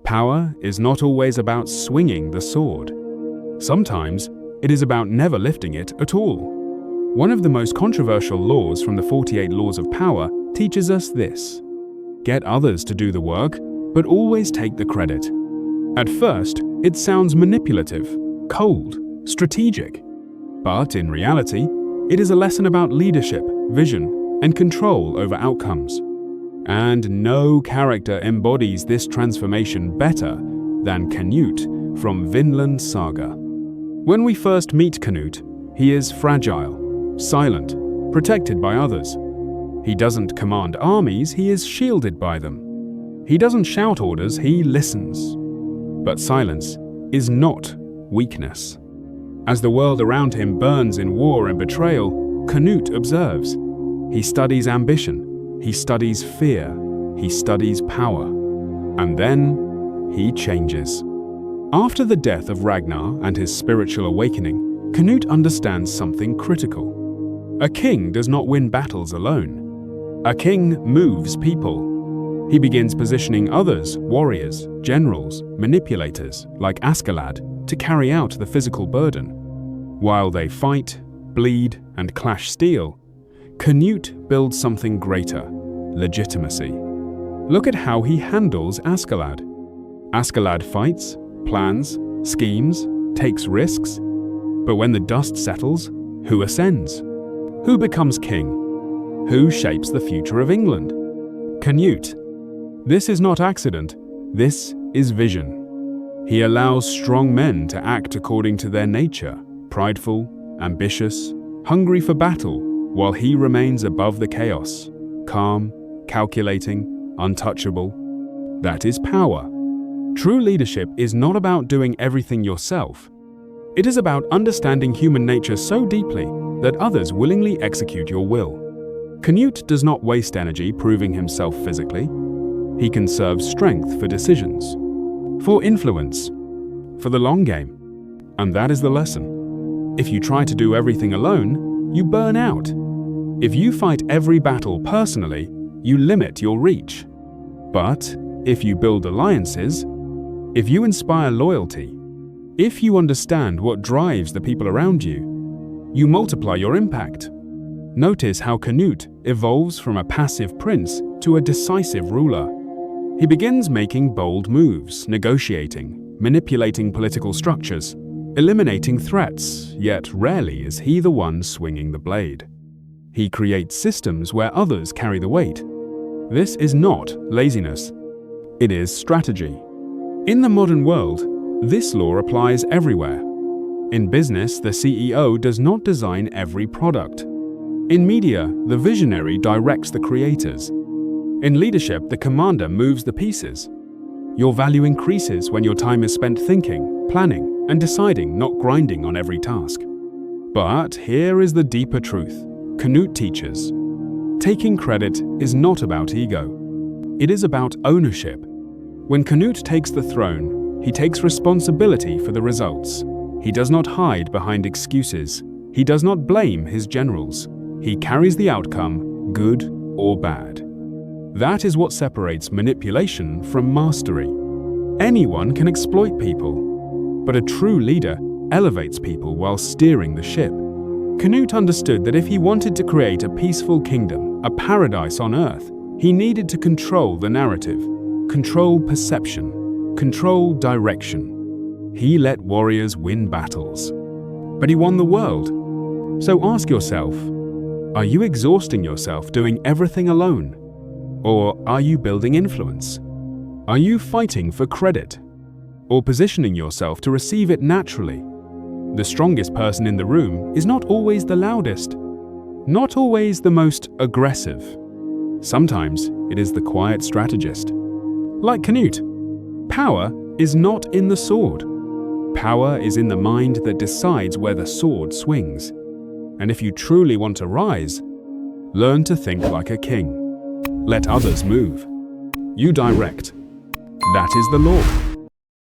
Power is not always about swinging the sword. Sometimes it is about never lifting it at all. One of the most controversial laws from the 48 Laws of Power teaches us this: get others to do the work, but always take the credit. At first, it sounds manipulative, cold, strategic. But in reality, it is a lesson about leadership, vision, and control over outcomes. And no character embodies this transformation better than Canute from Vinland Saga. When we first meet Canute, he is fragile, silent, protected by others. He doesn't command armies, he is shielded by them. He doesn't shout orders, he listens. But silence is not weakness. As the world around him burns in war and betrayal, Canute observes. He studies ambition, he studies fear, he studies power. And then he changes. After the death of Ragnar and his spiritual awakening, Canute understands something critical. A king does not win battles alone. A king moves people. He begins positioning others, warriors, generals, manipulators, like Askeladd, to carry out the physical burden. While they fight, bleed, and clash steel, Canute builds something greater: legitimacy. Look at how he handles Askeladd. Askeladd fights, plans, schemes, takes risks. But when the dust settles, who ascends? Who becomes king? Who shapes the future of England? Canute. This is not accident, this is vision. He allows strong men to act according to their nature, prideful, ambitious, hungry for battle, while he remains above the chaos, calm, calculating, untouchable. That is power. True leadership is not about doing everything yourself. It is about understanding human nature so deeply that others willingly execute your will. Canute does not waste energy proving himself physically. He conserves strength for decisions, for influence, for the long game. And that is the lesson. If you try to do everything alone, you burn out. If you fight every battle personally, you limit your reach. But if you build alliances, if you inspire loyalty, if you understand what drives the people around you, you multiply your impact. Notice how Canute evolves from a passive prince to a decisive ruler. He begins making bold moves, negotiating, manipulating political structures, eliminating threats, yet rarely is he the one swinging the blade. He creates systems where others carry the weight. This is not laziness. It is strategy. In the modern world, this law applies everywhere. In business, the CEO does not design every product. In media, the visionary directs the creators. In leadership, the commander moves the pieces. Your value increases when your time is spent thinking, planning, and deciding, not grinding on every task. But here is the deeper truth. Canute teaches. Taking credit is not about ego. It is about ownership. When Canute takes the throne, he takes responsibility for the results. He does not hide behind excuses. He does not blame his generals. He carries the outcome, good or bad. That is what separates manipulation from mastery. Anyone can exploit people, but a true leader elevates people while steering the ship. Canute understood that if he wanted to create a peaceful kingdom, a paradise on earth, he needed to control the narrative, control perception, control direction. He let warriors win battles, but he won the world. So ask yourself, are you exhausting yourself doing everything alone? Or are you building influence? Are you fighting for credit? Or positioning yourself to receive it naturally? The strongest person in the room is not always the loudest, not always the most aggressive. Sometimes it is the quiet strategist. Like Canute, power is not in the sword. Power is in the mind that decides where the sword swings. And if you truly want to rise, learn to think like a king. Let others move. You direct. That is the law.